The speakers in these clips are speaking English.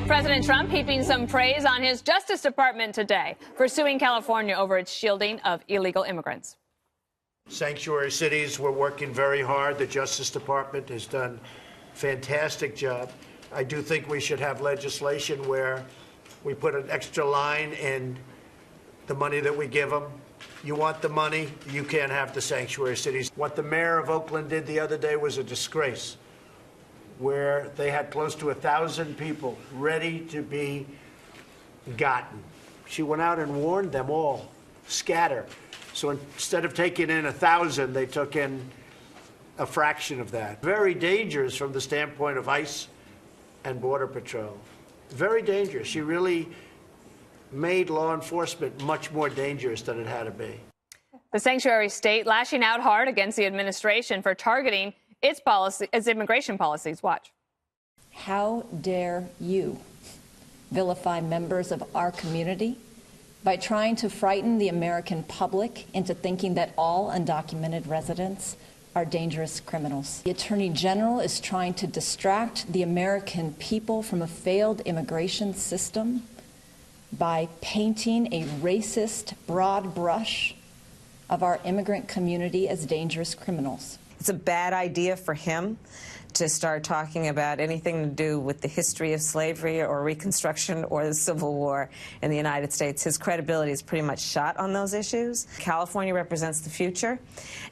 President Trump heaping some praise on his Justice Department today for suing California over its shielding of illegal immigrants. Sanctuary cities, we're working very hard. The Justice Department has done a fantastic job. I do think we should have legislation where we put an extra line in the money that we give them. You want the money, you can't have the sanctuary cities. What the mayor of Oakland did the other day was a disgrace, where they had close to 1,000 people ready to be gotten. She went out and warned them all, scatter. So instead of taking in 1,000, they took in a fraction of that. Very dangerous from the standpoint of ICE and Border Patrol. Very dangerous. She really made law enforcement much more dangerous than it had to be. The sanctuary state lashing out hard against the administration for targeting its immigration policies. Watch. How dare you vilify members of our community by trying to frighten the American public into thinking that all undocumented residents are dangerous criminals. The Attorney General is trying to distract the American people from a failed immigration system by painting a racist broad brush of our immigrant community as dangerous criminals. It's a bad idea for him to start talking about anything to do with the history of slavery or Reconstruction or the Civil War in the United States. His credibility is pretty much shot on those issues. California represents the future,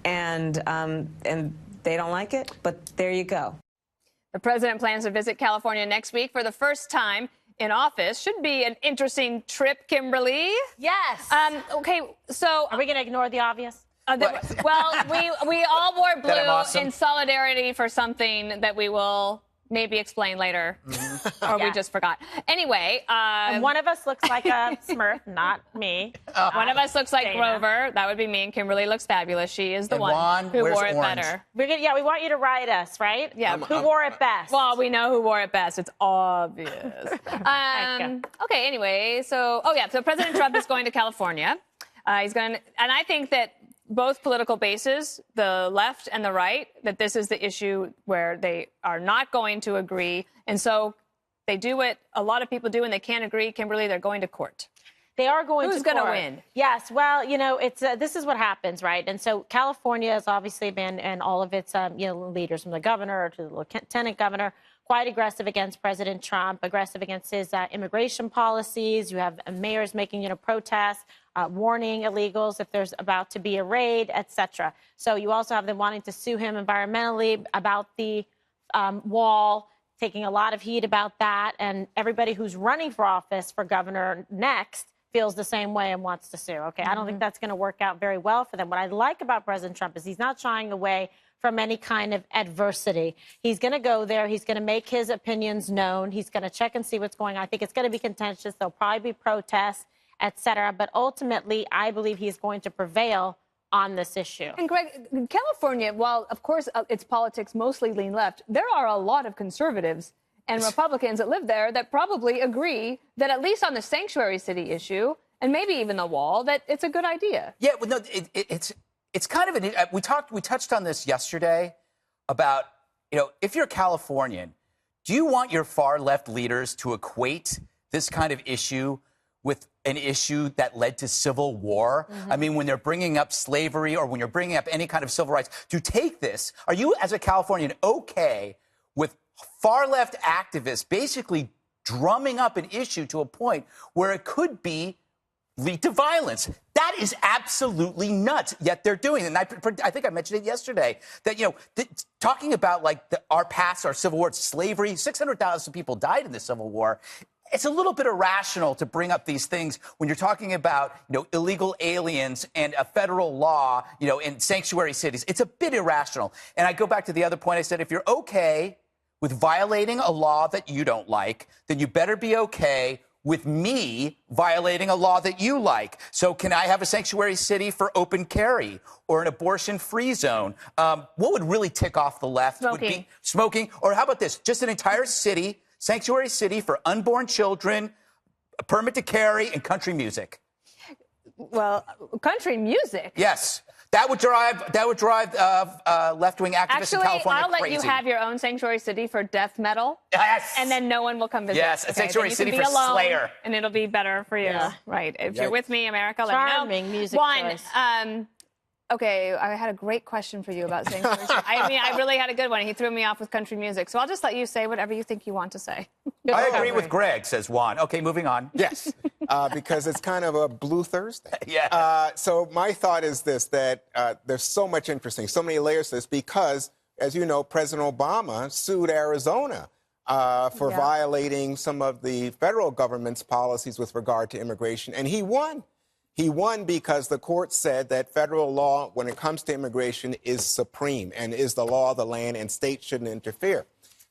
and they don't like it, but there you go. The president plans to visit California next week for the first time in office. Should be an interesting trip, Kimberly. Yes. Okay, so are we going to ignore the obvious? Well, we all wore blue in solidarity for something that we will maybe explain later, or we just forgot. Anyway, and one of us looks like a Smurf, not me. One of us looks like Grover. That would be me. And Kimberly looks fabulous. She is the one who wore it better. We want you to write us, right? Yeah. Who wore it best? Well, we know who wore it best. It's obvious. Okay. Anyway, so President Trump is going to California. He's going, and I think that both political bases, the left and the right, that this is the issue where they are not going to agree. And so they do what a lot of people do when they can't agree. Kimberly, they're going to court. They are going to court. Who's going to win? Yes. Well, it's this is what happens, right? And so California has obviously been, and all of its leaders, from the governor to the lieutenant governor, quite aggressive against President Trump, aggressive against his immigration policies. You have mayors making protests, warning illegals if there's about to be a raid, etc. So you also have them wanting to sue him environmentally about the wall, taking a lot of heat about that. And everybody who's running for office for governor next feels the same way and wants to sue. Okay, I don't think that's going to work out very well for them. What I like about President Trump is he's not shying away from any kind of adversity. He's going to go there. He's going to make his opinions known. He's going to check and see what's going on. I think it's going to be contentious. There'll probably be protests, etc. But ultimately, I believe he's going to prevail on this issue. And Greg, California, while of course its politics mostly lean left, there are a lot of conservatives and Republicans that live there that probably agree that at least on the sanctuary city issue, and maybe even the wall, that it's a good idea. Yeah, well, no, it's kind of we touched on this yesterday about, if you're Californian, do you want your far left leaders to equate this kind of issue with an issue that led to civil war? I mean, when they're bringing up slavery or when you're bringing up any kind of civil rights, to take this, are you as a Californian okay with far left activists basically drumming up an issue to a point where it could lead to violence? That is absolutely nuts. Yet they're doing it. And I think I mentioned it yesterday that, talking about our past, our Civil War, slavery, 600,000 people died in the Civil War. It's a little bit irrational to bring up these things when you're talking about, illegal aliens and a federal law, in sanctuary cities. It's a bit irrational. And I go back to the other point I said, if you're okay with violating a law that you don't like, then you better be okay with me violating a law that you like. So can I have a sanctuary city for open carry or an abortion-free zone? What would really tick off the left would be smoking. Or how about this? Just an entire city, sanctuary city for unborn children, a permit to carry, and country music. Well, country music? Yes. That would drive left-wing activists in California I'll let crazy. you have your own sanctuary city for death metal. Yes. And then no one will come visit. Yes, a sanctuary city for alone, Slayer. And it'll be better for you. Yeah. Right. If you're with me, America, let me know. Charming music choice. Okay, I had a great question for you about sanctuary city. I mean, I really had a good one. He threw me off with country music. So I'll just let you say whatever you think you want to say. I agree with Greg, says Juan. Okay, moving on. Yes, because it's kind of a blue Thursday. Yeah. So my thought is this, that there's so much interesting, so many layers to this, because, as you know, President Obama sued Arizona for violating some of the federal government's policies with regard to immigration, and he won. He won because the court said that federal law, when it comes to immigration, is supreme and is the law of the land, and states shouldn't interfere.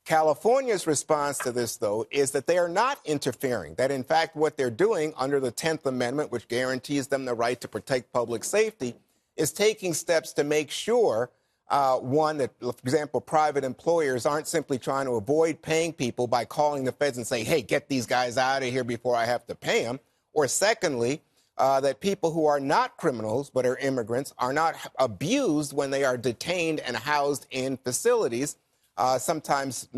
California's response to this, though, is that they are not interfering, that, in fact, what they're doing under the 10th Amendment, which guarantees them the right to protect public safety, is taking steps to make sure, one, that, for example, private employers aren't simply trying to avoid paying people by calling the feds and saying, hey, get these guys out of here before I have to pay them, or secondly, that people who are not criminals but are immigrants are not abused when they are detained and housed in facilities, sometimes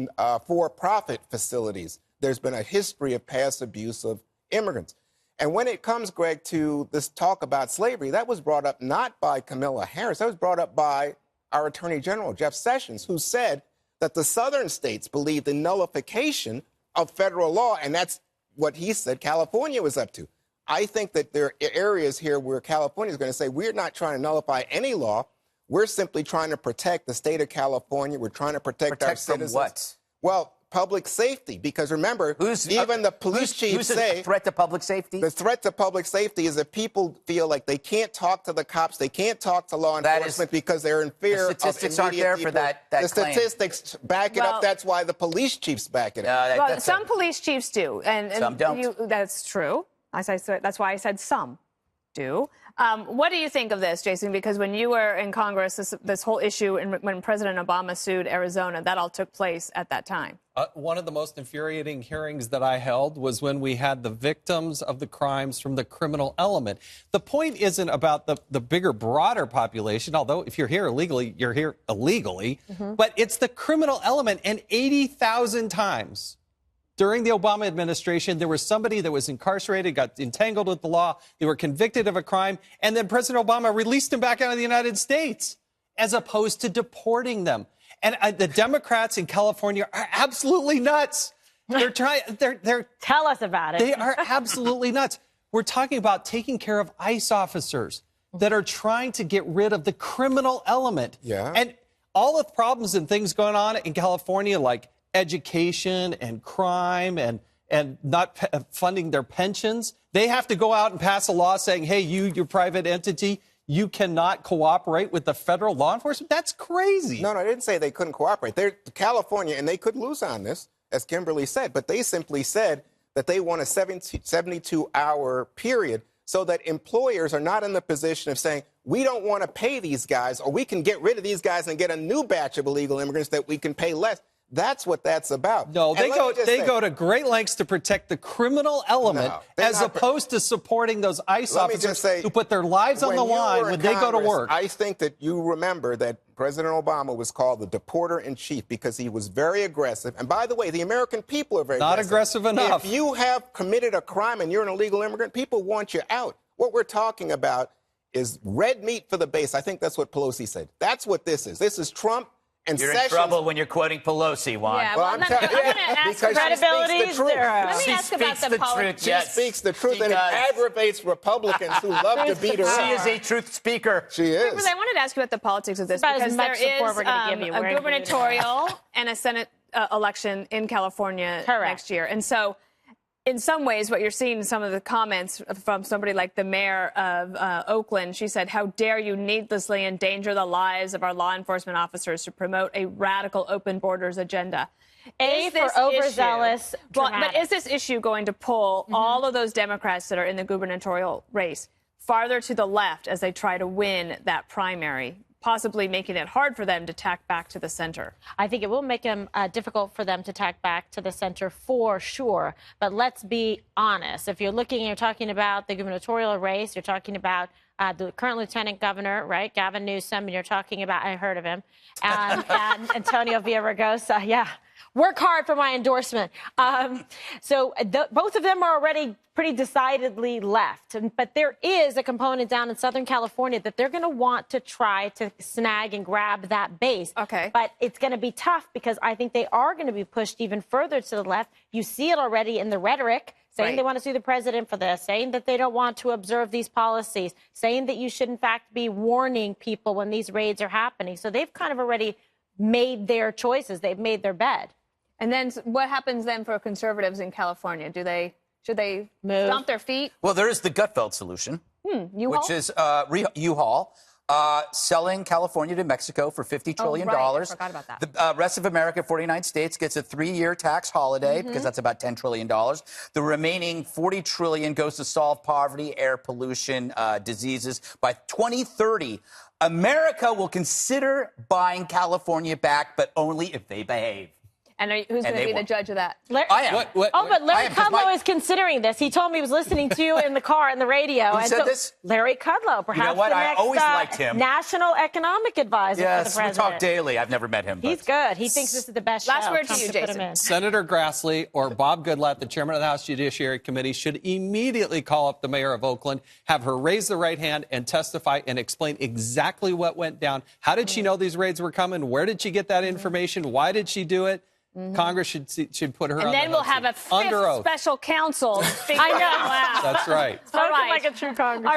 for-profit facilities. There's been a history of past abuse of immigrants. And when it comes, Greg, to this talk about slavery, that was brought up not by Kamala Harris, that was brought up by our Attorney General, Jeff Sessions, who said that the southern states believed in nullification of federal law, and that's what he said California was up to. I think that there are areas here where California is going to say, we're not trying to nullify any law. We're simply trying to protect the state of California. We're trying to protect our citizens. From what? Well, public safety, because remember, even the police chiefs say... threat to public safety? The threat to public safety is that people feel like they can't talk to the cops, they can't talk to law enforcement because they're in fear of immediate... The statistics aren't there for that The claim. statistics back it up. That's why the police chiefs back it up. Well, some police chiefs do. And some don't. That's true. That's why I said some do. What do you think of this, Jason? Because when you were in Congress, this whole issue, when President Obama sued Arizona, that all took place at that time. One of the most infuriating hearings that I held was when we had the victims of the crimes from the criminal element. The point isn't about the bigger, broader population, although if you're here illegally, you're here illegally, but it's the criminal element. And 80,000 times during the Obama administration, there was somebody that was incarcerated, got entangled with the law, they were convicted of a crime, and then President Obama released them back out of the United States, as opposed to deporting them. And the Democrats in California are absolutely nuts. They're trying. They're Tell us about it. They are absolutely nuts. We're talking about taking care of ICE officers that are trying to get rid of the criminal element. Yeah. And all the problems and things going on in California, like education and crime and not funding their pensions, they have to go out and pass a law saying, hey, your private entity, you cannot cooperate with the federal law enforcement? That's crazy. No, I didn't say they couldn't cooperate. They're California, and they could lose on this, as Kimberly said, but they simply said that they want a 72-hour period so that employers are not in the position of saying, we don't want to pay these guys, or we can get rid of these guys and get a new batch of illegal immigrants that we can pay less. That's what that's about. No, they go to great lengths to protect the criminal element as opposed to supporting those ICE officers who put their lives on the line when they go to work. I think that you remember that President Obama was called the deporter-in-chief because he was very aggressive. And by the way, the American people are very not aggressive enough. If you have committed a crime and you're an illegal immigrant, people want you out. What we're talking about is red meat for the base. I think that's what Pelosi said. That's what this is. This is Trump. And you're Sessions, in trouble when you're quoting Pelosi, Juan. Yeah, well, I'm going to ask credibility. Let me ask about the politics. She speaks the truth, and it aggravates Republicans who love to beat her up. She is a truth speaker. She is. I wanted to ask you about the politics of this because there is a gubernatorial and a Senate election in California next year. And so in some ways, what you're seeing in some of the comments from somebody like the mayor of Oakland, she said, how dare you needlessly endanger the lives of our law enforcement officers to promote a radical open borders agenda. For overzealous. But is this issue going to pull all of those Democrats that are in the gubernatorial race farther to the left as they try to win that primary, possibly making it hard for them to tack back to the center? I think it will make them difficult for them to tack back to the center for sure. But let's be honest. If you're talking about the gubernatorial race, you're talking about the current lieutenant governor, right, Gavin Newsom, and you're talking about, I heard of him, and Antonio Villaraigosa, yeah. Work hard for my endorsement. So both of them are already pretty decidedly left. But there is a component down in Southern California that they're going to want to try to snag and grab that base. Okay. But it's going to be tough because I think they are going to be pushed even further to the left. You see it already in the rhetoric, saying they want to sue the president for this, saying that they don't want to observe these policies, saying that you should, in fact, be warning people when these raids are happening. So they've kind of already made their choices. They've made their bed. And then what happens then for conservatives in California? Should they stomp their feet? Well, there is the Gutfeld solution, U-Haul? which is U-Haul selling California to Mexico for $50 trillion. Right. I forgot about that. The rest of America, 49 states, gets a 3-year tax holiday because that's about $10 trillion. The remaining $40 trillion goes to solve poverty, air pollution, diseases. By 2030, America will consider buying California back, but only if they behave. And who's going to be the judge of that? I am. But Larry Kudlow is considering this. He told me he was listening to you in the car, in the radio. Who said this? Larry Kudlow, perhaps You know what? the I next always liked him. national economic advisor for the Yes, we president. talk daily. I've never met him. He's good. He thinks this is the best Last show. word to Trump you, should put Jason. him in. Senator Grassley or Bob Goodlatte, the chairman of the House Judiciary Committee, should immediately call up the mayor of Oakland, have her raise the right hand and testify and explain exactly what went down. How did she know these raids were coming? Where did she get that information? Why did she do it? Congress should put her on And then the we'll hot have seat. a Under fifth own. special counsel. I know. That's right. Spoken like a true Congressman.